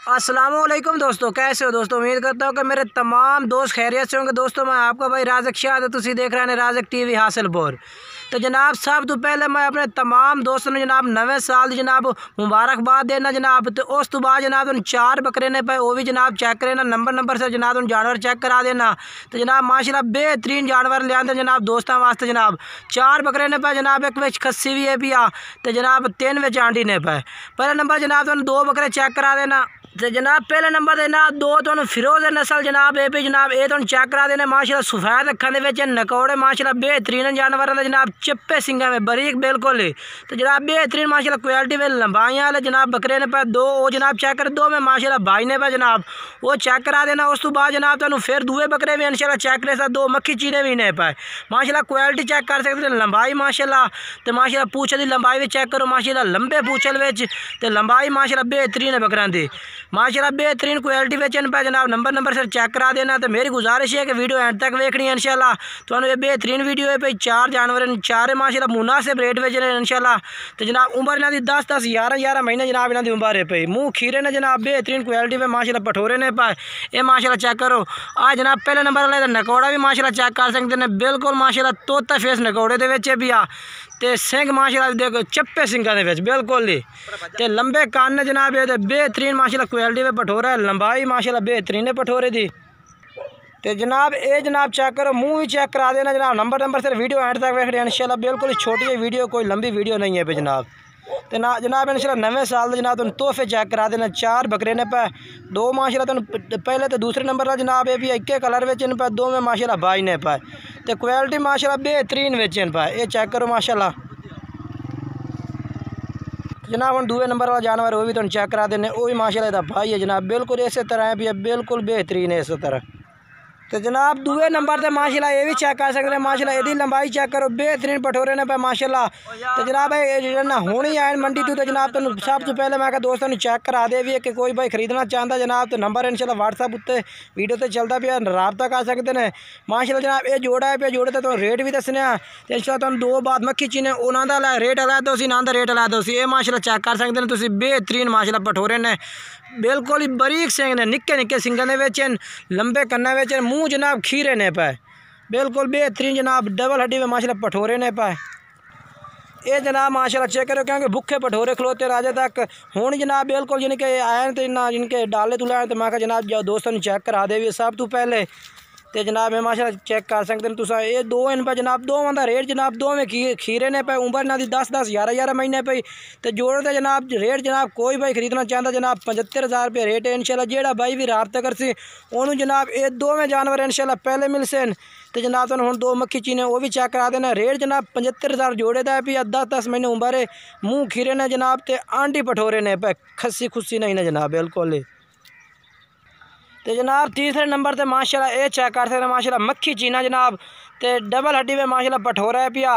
अस्सलामुअलैकुम दोस्तों, कैसे हो दोस्तों। उम्मीद करता हूँ कि मेरे तमाम दोस्त खैरियत से होंगे। दोस्तों मैं आपका भाई राज़क शाह है, तुसी देख रहे हैं राज़क टीवी हासिलपुर। तो जनाब सब तो पहले मैं अपने तमाम दोस्तों ने जनाब नवे साल की जनाब मुबारकबाद देना जनाब। तो उस तो बाद जनाब तुम 4 बकरे ने पे वो भी जनाब चेक करें ना, नंबर से जनाब तुम जानवर चेक करा देना। तो जनाब माशाल्लाह बेहतरीन जानवर ले आते जनाब दोस्तों वास्ते। जनाब 4 बकरे ने पे जनाब, एक विच खस्सी भी है पिया, तो जनाब 3 विच आंडी ने पे। पहले नंबर जनाब तुम 2 बकरे चेक करा देना। तो जनाब पहले नंबर देना 2 तो फिरोज नस्ल जनाब ए पे जनाब ये तो चेक करा देने। माशाल्लाह सफेद अखा के नकौड़े माशाल्लाह बेहतरीन जानवर है जनाब, चिप्पे सिंगा में बरीक बिल्कुल ही। तो जनाब बेहतरीन माशाल्लाह क्वालिटी में लंबाई वाले जनाब बकरे ने पे 2 वो जनाब चेक कर 2 में माशाल्लाह भाई ने पे जनाब वो चेक करा देना। उस तो बाद जनाब तुम फिर दूए बकरे भी इंशाल्लाह चेक करे सा 2 मक्खी चीने भी ने पाए माशाल्लाह क्वालिटी चेक कर सकते लंबाई माशाल्लाह। तो माशाल्लाह पूछे की लंबाई भी चेक करो माशाल्लाह, लंबे पूछल विच ते लंबाई माशाल्लाह बेहतरीन है बकरां दी माशाल्लाह बेहतरीन क्वालिटी बेचन पे जनाब। नंबर से चेक करा देना। तो मेरी गुजारिश है कि वीडियो एंड तक देखनी है इंशाल्लाह। तो ये बेहतरीन वीडियो है पे 4 जानवर 4 माशाल्लाह मुनासिब रेट बेच रहे हैं इंशाल्लाह। तो जनाब उम्र इन्हों की 10 11 महीने जनाब इन्हों की उम्र है पे। मुँह खीरे ने जनाब बेहतरीन क्वालिटी पे माशाल्लाह पठोरे ने पाए ये माशाल्लाह चेक करो। आज जनाब पहले नंबर वाले नकौड़ा भी माशाल्लाह चेक कर सकते हैं बिल्कुल माशाल्लाह तोता फेस नकौड़े के भी आ। तो सिंह माशाल्लाह देखो चप्पे सिंगा दे विच बिल्कुल ही। तो लंबे कान जनाब ये बेहतरीन माशाल्लाह क्वालिटी में पठोरा है, लंबाई माशाल्लाह बेहतरीन है पठोरे दी। तो जनाब ये जनाब चेक करो, मुँह भी चेक करा देना जनाब। नंबर से वीडियो एंड तक देख रहे हैं इंशाल्लाह। बिल्कुल छोटी है वीडियो, कोई लंबी वीडियो नहीं है पे जनाब। तो ना जनाब इंशाल्लाह नवे साल जनाब तुम तोहफे चेक करा देना। 4 बकरे ने पे 2 माशाल्लाह तुम पहले तो दूसरे नंबर वाला जनाब ये भी एक कलर विच इन पे 2 में माशाल्लाह भाई ने पाए। तो क्वालिटी माशाल्लाह बेहतरीन विच इन पाए ये चेक करो माशाल्लाह। जनाब हम दूसरे नंबर वाला जानवर वो भी तुम चेक करा देने, वो भी माशाल्लाह भाई है जनाब बिल्कुल इस तरह है भी बिल्कुल बेहतरीन है इस तरह। तो जनाब दूसरे नंबर से माशाल्लाह ये भी चेक कर सकते हैं माशाल्लाह यदि लंबाई चेक करो बेहतरीन पठोरे ने पे माशाल्लाह। तो जनाब ये ना होनी आए मंडी तो जनाब तुम सब तो पहले मैं दोस्तों चेक करा दे भी है कि कोई भाई खरीदना चाहता जनाब तो नंबर इंशाल्लाह व्हाट्सएप उत्ते वीडियो तो चलता भी रबता कर सकते हैं माशाल्लाह। जनाब ये जोड़ा है पे जोड़े तो रेट भी दसने तो इंशाल्लाह तुम 2 बात मक्खी चीने उन्होंने रेट अलग सी ना रेट अलग सी ये माशाल्लाह चेक कर सकते हैं तुम बेहतरीन माशाल्लाह पठोरे ने बिल्कुल ही बरीक सिंह ने निक्के सिंगा ने बेचन लंबे कन्ना बेचन मुँह जनाब खीरे ने पाए बिल्कुल बेहतरीन जनाब डबल हड्डी में माशाल्लाह पठोरे ने पाए ये जनाब माशाल्लाह चेक करो क्योंकि भुखे पठोरे खलोते राजे तक हूँ जनाब बिल्कुल जिनके आए तो ना जिनके डाले तुले तो मैं जनाब दोस्तों ने चेक करा दे सब तो पहले। तो जनाब ये माशाल्लाह चेक कर सकते हैं तुम ये 2 इन पे जनाब 2 का रेट जनाब 2 में खीरे ने पे उम्र इन्हों की 10 11 महीने पे। तो जोड़े तो जनाब रेट जनाब कोई भाई खरीदना चाहता जनाब 75,000 रुपये रेट है इंशाल्लाह। जेड़ा भाई भी रबता कर सी उन्होंने जनाब ये 2 में जानवर इंशाल्लाह पहले मिल से। तो जनाब तुम हम 2 मक्खी चीने वो भी चेक करा देना। रेट जनाब 75,000 जोड़े का है भी 10 महीने उम्र है मुँह खीरे ने जनाब तो आंटी पठोरे ने पे खस्सी खुस्सी नहीं ना जनाब बिल्कुल ही। तो जनाब तीसरे नंबर से माशाल्लाह ये चेक कर सकते माशाल्लाह मक्खी चीना जनाब तो डबल हड्डी में माशाल्लाह पठोरा है पिया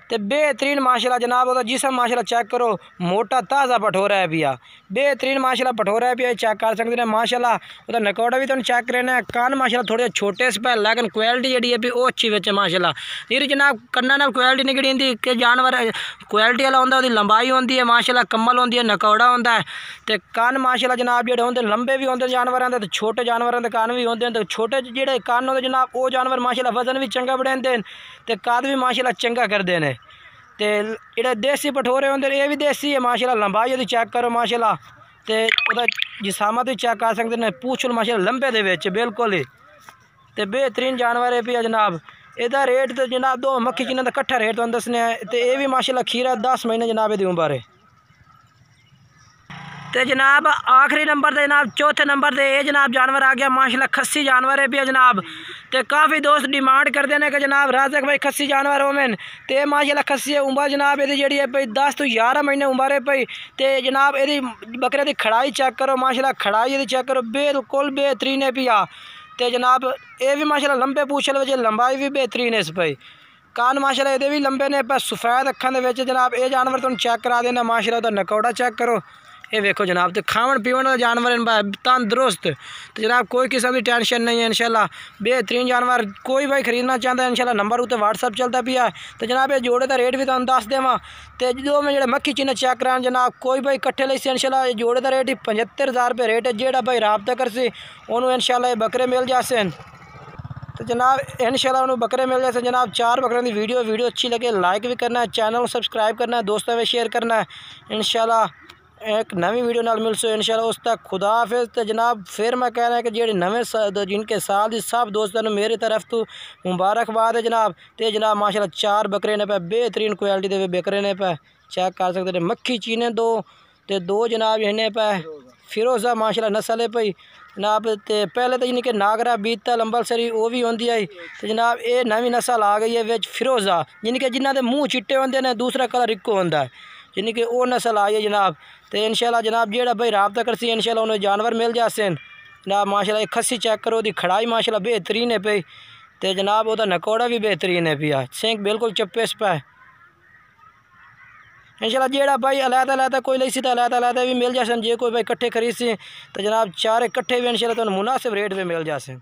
तो बेहतरीन माशाल्लाह जनाब वो जिसम माशाल्लाह चेक करो मोटा ताज़ा पठोरा है पिया बेहतरीन माशाल्लाह पठोरा है पिया चेक कर सकते हैं माशाल्लाह। वो नकौड़ा भी तुम चेक करना कान माशाल्लाह थोड़े छोटे से पे लेकिन क्वालिटी जी है वो अच्छी बिच माशाल्लाह नीरी जनाब कन्ना नाल क्वालिटी निकली होंगी कि जानवर क्वालिटी वाला होंगे लंबाई होंगी है माशाल्लाह कम्मल होंगी है नकौड़ा होंगे तो कान माशाल्लाह जनाब जो होंगे लंबे भी होंगे जानवर तो छोटे जानवर के कान भी होंगे। तो छोटे जोड़े कान होंगे जनाब वो जानवर माशाल्लाह वजन भी चंगा बढ़ाते हैं तो कद भी माशाल्लाह चंगा करते हैं। तो जोड़े देसी पठोरे होंगे ये भी देसी है माशाल्लाह लंबाई वो चेक करो माशाल्लाह। तो जिसामत भी चेक कर सकते हैं पूछल माशाल्लाह लंबे दे विच बिल्कुल ही। तो बेहतरीन जानवर है पिया जनाब एदा रेट तो जनाब 2 मक्खी जिन्हों का कट्ठा रेट तुम दसने तो ये भी माशाल्लाह खीरा 10 महीने जनाब ये उम्र है। तो जनाब आखिरी नंबर से जनाब चौथे नंबर से ये जनाब जानवर आ गया माशाल्लाह खस्सी जानवर है पिया जनाब। तो काफ़ी दोस्त डिमांड करते हैं कि जनाब राज़क भाई खस्सी जानवर हो मैन तो ये माशाल्लाह खस्सी है उम्र जनाब ये जी है भाई 10 तो 11 महीने उम्र है भाई। तो जनाब ये बकरे की खड़ाई चेक करो माशाल्लाह खड़ाई ये चेक करो बिल्कुल बेहतरीन है पिया। तो जनाब ये भी माशाल्लाह लंबे पूछल वजह लंबाई भी बेहतरीन है इस भाई कान माशाल्लाह ये भी लंबे ने पर सफ़ेद अखा के जनाब ये जानवर तुम चेक करा देना माशाल्लाह। तो नकौड़ा चेक करो ये देखो जनाब, तो खावन पीवन वाला जानवर है तंदुरुस्त। तो जनाब कोई किस्म की टेंशन नहीं है इंशाल्लाह, बेहतरीन जानवर। कोई भाई खरीदना चाहता है इंशाल्लाह नंबर उत्ते व्हाट्सअप चलता पिया। तो जनाब ये जोड़े का रेट भी तुहानू दस देवां। तो जो मैं जो मक्खी चिन्ह चेक करान जनाब, कोई भाई कट्ठे लई इंशाल्लाह जोड़े का रेट ही 75,000 रुपये रेट है। जेड़ा भाई राबता करसी उन्होंने इंशाल्लाह ये बकरे मिल जासे। तो जनाब इंशाल्लाह उन्होंने बकरे मिल जाते। जनाब 4 बकरों की वीडियो अच्छी लगे लाइक भी करना है, चैनल को सब्सक्राइब करना है, दोस्तों में शेयर करना है। इंशाल्लाह एक नवी वीडियो नाल मिल सो इंशाल्लाह, उस तक खुदा हाफिज़। तो जनाब फिर मैं कहना है कि जेडे नवे जिनके साल दी सब दोस्तों ने मेरी तरफ तो मुबारकबाद है जनाब। तो जनाब माशाल्लाह 4 बकरे ने पे बेहतरीन क्वालिटी के बकरे ने पे चेक कर सकते हैं। मक्खी चीने दो जनाब इन्हें पे फिरोज़ा माशाल्लाह नस्ल है पई जनाब। तो पहले तो यानी कि नागरा बीतल अंबलसरी वो भी होंगी आई। तो जनाब ये नवी नस्ल आ गई है विच फिरोज़ा, यानी कि जिन्होंने मूँह चिट्टे होंगे ने, दूसरा कलर इक्को होंदा है, यानी कि वो नस्ल आई है जनाब। तो इंशाल्लाह जनाब जेड़ा भाई राबता करसी इंशाल्लाह उन्हें जानवर मिल जाते जनाब। माशाल्लाह एक खस्सी चेक करो, दी खड़ाई माशाल्लाह बेहतरीन है पई। तो जनाब वह नकोड़ा भी बेहतरीन है पिया, सिंक बिल्कुल चप्पे पे इंशाल्लाह। जेड़ा भाई अलहदा कोई लई सी तो अलहदा भी मिल जासन। जे कोई भाई कट्ठे खरीद सी तो जनाब 4 इकट्ठे भी इंशाल्लाह तो मुनासिब रेट पे मिल जासे।